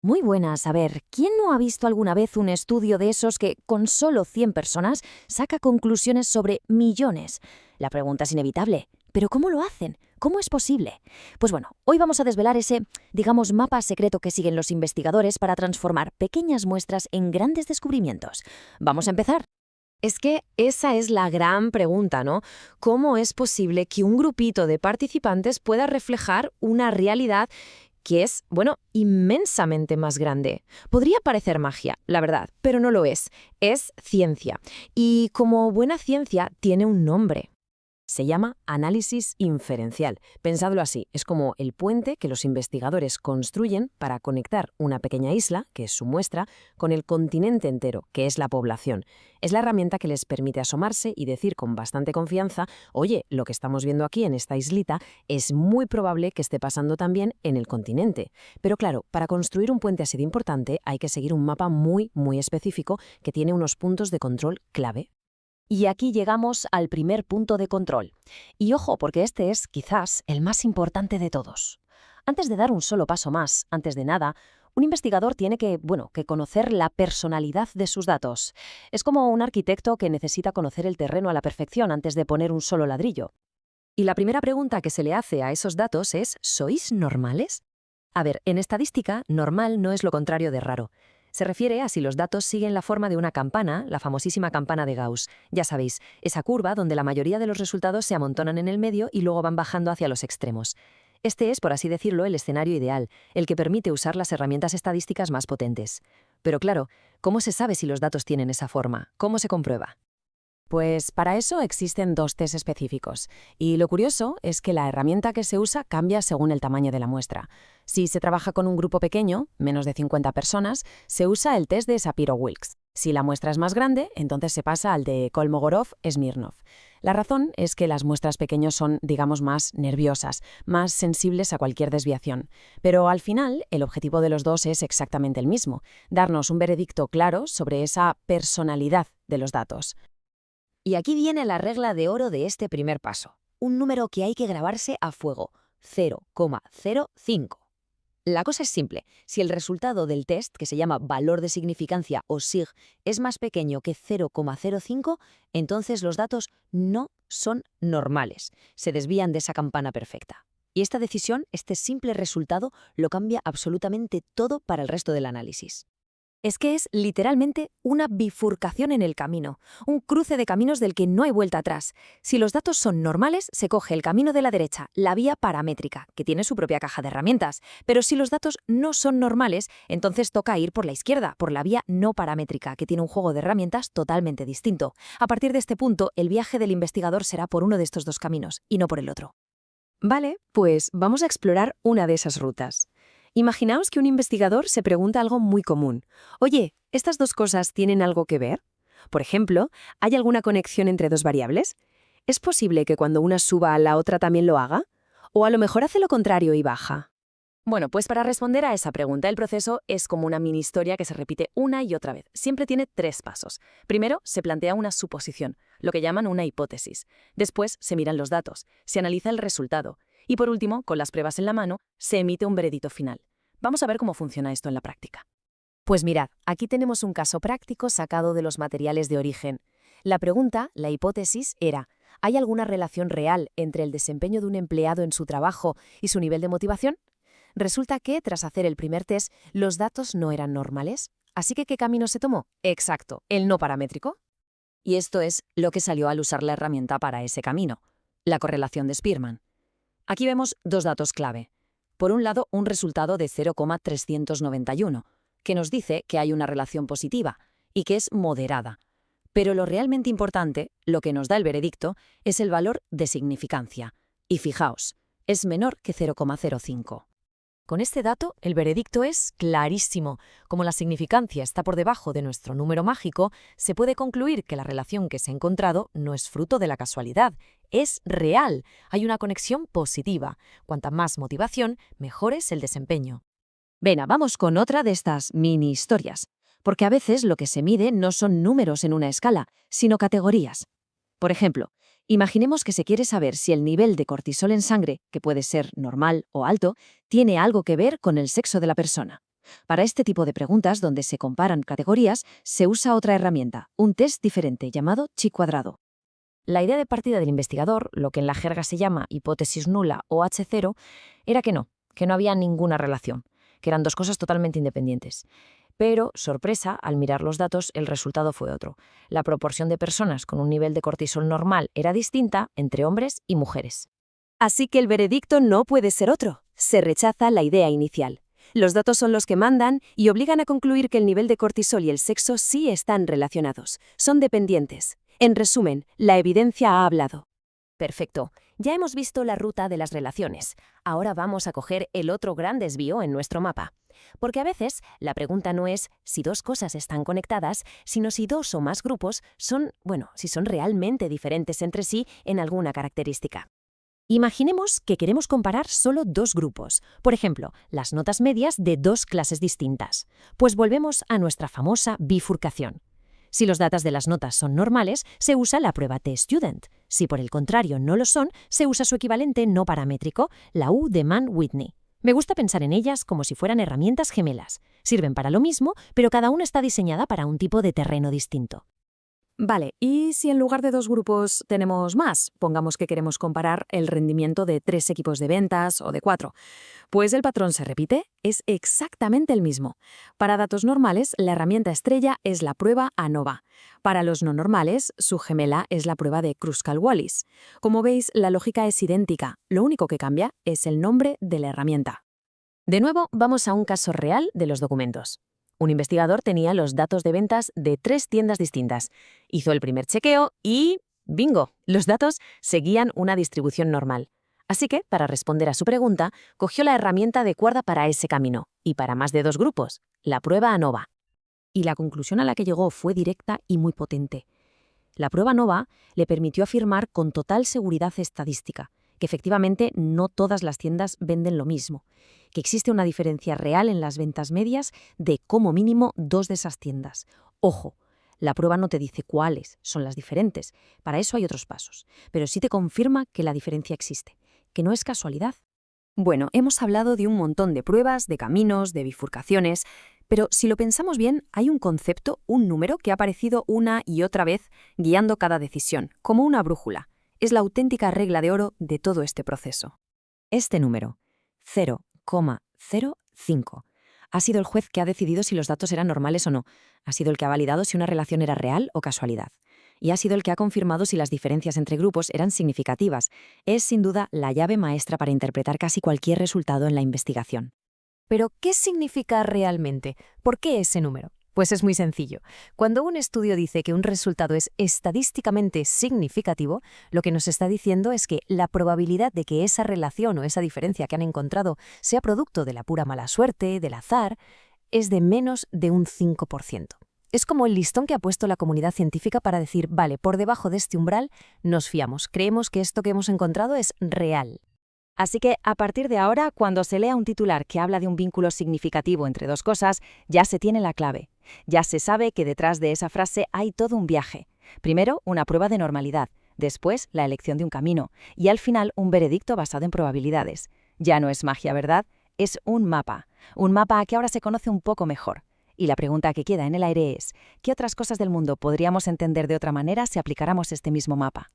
Muy buenas. A ver, ¿quién no ha visto alguna vez un estudio de esos que, con solo 100 personas, saca conclusiones sobre millones? La pregunta es inevitable. ¿Pero cómo lo hacen? ¿Cómo es posible? Pues bueno, hoy vamos a desvelar ese, digamos, mapa secreto que siguen los investigadores para transformar pequeñas muestras en grandes descubrimientos. ¿Vamos a empezar? Es que esa es la gran pregunta, ¿no? ¿Cómo es posible que un grupito de participantes pueda reflejar una realidad que es, bueno, inmensamente más grande? Podría parecer magia, la verdad, pero no lo es. Es ciencia. Y como buena ciencia, tiene un nombre. Se llama análisis inferencial. Pensadlo así, es como el puente que los investigadores construyen para conectar una pequeña isla, que es su muestra, con el continente entero, que es la población. Es la herramienta que les permite asomarse y decir con bastante confianza, oye, lo que estamos viendo aquí en esta islita es muy probable que esté pasando también en el continente. Pero claro, para construir un puente así de importante hay que seguir un mapa muy específico que tiene unos puntos de control clave. Y aquí llegamos al primer punto de control. Y ojo, porque este es, quizás, el más importante de todos. Antes de dar un solo paso más, antes de nada, un investigador tiene que conocer la personalidad de sus datos. Es como un arquitecto que necesita conocer el terreno a la perfección antes de poner un solo ladrillo. Y la primera pregunta que se le hace a esos datos es, ¿sois normales? A ver, en estadística, normal no es lo contrario de raro. Se refiere a si los datos siguen la forma de una campana, la famosísima campana de Gauss. Ya sabéis, esa curva donde la mayoría de los resultados se amontonan en el medio y luego van bajando hacia los extremos. Este es, por así decirlo, el escenario ideal, el que permite usar las herramientas estadísticas más potentes. Pero claro, ¿cómo se sabe si los datos tienen esa forma? ¿Cómo se comprueba? Pues para eso existen dos test específicos. Y lo curioso es que la herramienta que se usa cambia según el tamaño de la muestra. Si se trabaja con un grupo pequeño, menos de 50 personas, se usa el test de Shapiro-Wilks. Si la muestra es más grande, entonces se pasa al de Kolmogorov-Smirnov. La razón es que las muestras pequeñas son, digamos, más nerviosas, más sensibles a cualquier desviación. Pero al final, el objetivo de los dos es exactamente el mismo: darnos un veredicto claro sobre esa personalidad de los datos. Y aquí viene la regla de oro de este primer paso. Un número que hay que grabarse a fuego: 0,05. La cosa es simple. Si el resultado del test, que se llama valor de significancia o SIG, es más pequeño que 0,05, entonces los datos no son normales. Se desvían de esa campana perfecta. Y esta decisión, este simple resultado, lo cambia absolutamente todo para el resto del análisis. Es que es literalmente una bifurcación en el camino, un cruce de caminos del que no hay vuelta atrás. Si los datos son normales, se coge el camino de la derecha, la vía paramétrica, que tiene su propia caja de herramientas. Pero si los datos no son normales, entonces toca ir por la izquierda, por la vía no paramétrica, que tiene un juego de herramientas totalmente distinto. A partir de este punto, el viaje del investigador será por uno de estos dos caminos, y no por el otro. Vale, pues vamos a explorar una de esas rutas. Imaginaos que un investigador se pregunta algo muy común. Oye, ¿estas dos cosas tienen algo que ver? Por ejemplo, ¿hay alguna conexión entre dos variables? ¿Es posible que cuando una suba, la otra también lo haga? ¿O a lo mejor hace lo contrario y baja? Bueno, pues para responder a esa pregunta, el proceso es como una mini historia que se repite una y otra vez. Siempre tiene tres pasos. Primero, se plantea una suposición, lo que llaman una hipótesis. Después, se miran los datos, se analiza el resultado. Y por último, con las pruebas en la mano, se emite un veredicto final. Vamos a ver cómo funciona esto en la práctica. Pues mirad, aquí tenemos un caso práctico sacado de los materiales de origen. La pregunta, la hipótesis, era: ¿hay alguna relación real entre el desempeño de un empleado en su trabajo y su nivel de motivación? Resulta que, tras hacer el primer test, los datos no eran normales. Así que, ¿qué camino se tomó? Exacto, el no paramétrico. Y esto es lo que salió al usar la herramienta para ese camino: la correlación de Spearman. Aquí vemos dos datos clave. Por un lado, un resultado de 0,391, que nos dice que hay una relación positiva y que es moderada. Pero lo realmente importante, lo que nos da el veredicto, es el valor de significancia. Y fijaos, es menor que 0,05. Con este dato, el veredicto es clarísimo. Como la significancia está por debajo de nuestro número mágico, se puede concluir que la relación que se ha encontrado no es fruto de la casualidad, es real. Hay una conexión positiva. Cuanta más motivación, mejor es el desempeño. Venga, vamos con otra de estas mini historias. Porque a veces lo que se mide no son números en una escala, sino categorías. Por ejemplo, imaginemos que se quiere saber si el nivel de cortisol en sangre, que puede ser normal o alto, tiene algo que ver con el sexo de la persona. Para este tipo de preguntas, donde se comparan categorías, se usa otra herramienta, un test diferente llamado chi-cuadrado. La idea de partida del investigador, lo que en la jerga se llama hipótesis nula o H0, era que no había ninguna relación, que eran dos cosas totalmente independientes. Pero, sorpresa, al mirar los datos, el resultado fue otro. La proporción de personas con un nivel de cortisol normal era distinta entre hombres y mujeres. Así que el veredicto no puede ser otro. Se rechaza la idea inicial. Los datos son los que mandan y obligan a concluir que el nivel de cortisol y el sexo sí están relacionados. Son dependientes. En resumen, la evidencia ha hablado. Perfecto. Ya hemos visto la ruta de las relaciones. Ahora vamos a coger el otro gran desvío en nuestro mapa. Porque a veces la pregunta no es si dos cosas están conectadas, sino si dos o más grupos si son realmente diferentes entre sí en alguna característica. Imaginemos que queremos comparar solo dos grupos, por ejemplo, las notas medias de dos clases distintas. Pues volvemos a nuestra famosa bifurcación. Si los datos de las notas son normales, se usa la prueba T-Student. Si por el contrario no lo son, se usa su equivalente no paramétrico, la U de Mann-Whitney. Me gusta pensar en ellas como si fueran herramientas gemelas. Sirven para lo mismo, pero cada una está diseñada para un tipo de terreno distinto. Vale, ¿y si en lugar de dos grupos tenemos más? Pongamos que queremos comparar el rendimiento de 3 equipos de ventas o de 4. Pues el patrón se repite, es exactamente el mismo. Para datos normales, la herramienta estrella es la prueba ANOVA. Para los no normales, su gemela es la prueba de Kruskal-Wallis. Como veis, la lógica es idéntica, lo único que cambia es el nombre de la herramienta. De nuevo, vamos a un caso real de los documentos. Un investigador tenía los datos de ventas de 3 tiendas distintas. Hizo el primer chequeo y ¡bingo! Los datos seguían una distribución normal. Así que, para responder a su pregunta, cogió la herramienta adecuada para ese camino, y para más de 2 grupos, la prueba ANOVA. Y la conclusión a la que llegó fue directa y muy potente. La prueba ANOVA le permitió afirmar con total seguridad estadística que efectivamente no todas las tiendas venden lo mismo, que existe una diferencia real en las ventas medias de como mínimo 2 de esas tiendas. Ojo, la prueba no te dice cuáles son las diferentes, para eso hay otros pasos, pero sí te confirma que la diferencia existe, que no es casualidad. Bueno, hemos hablado de un montón de pruebas, de caminos, de bifurcaciones, pero si lo pensamos bien, hay un concepto, un número que ha aparecido una y otra vez guiando cada decisión, como una brújula. Es la auténtica regla de oro de todo este proceso. Este número, 0,05, ha sido el juez que ha decidido si los datos eran normales o no, ha sido el que ha validado si una relación era real o casualidad, y ha sido el que ha confirmado si las diferencias entre grupos eran significativas. Es sin duda la llave maestra para interpretar casi cualquier resultado en la investigación. Pero, ¿qué significa realmente? ¿Por qué ese número? Pues es muy sencillo. Cuando un estudio dice que un resultado es estadísticamente significativo, lo que nos está diciendo es que la probabilidad de que esa relación o esa diferencia que han encontrado sea producto de la pura mala suerte, del azar, es de menos de un 5%. Es como el listón que ha puesto la comunidad científica para decir, vale, por debajo de este umbral nos fiamos, creemos que esto que hemos encontrado es real. Así que, a partir de ahora, cuando se lea un titular que habla de un vínculo significativo entre dos cosas, ya se tiene la clave. Ya se sabe que detrás de esa frase hay todo un viaje. Primero, una prueba de normalidad, después, la elección de un camino, y al final, un veredicto basado en probabilidades. Ya no es magia, ¿verdad? Es un mapa que ahora se conoce un poco mejor. Y la pregunta que queda en el aire es, ¿qué otras cosas del mundo podríamos entender de otra manera si aplicáramos este mismo mapa?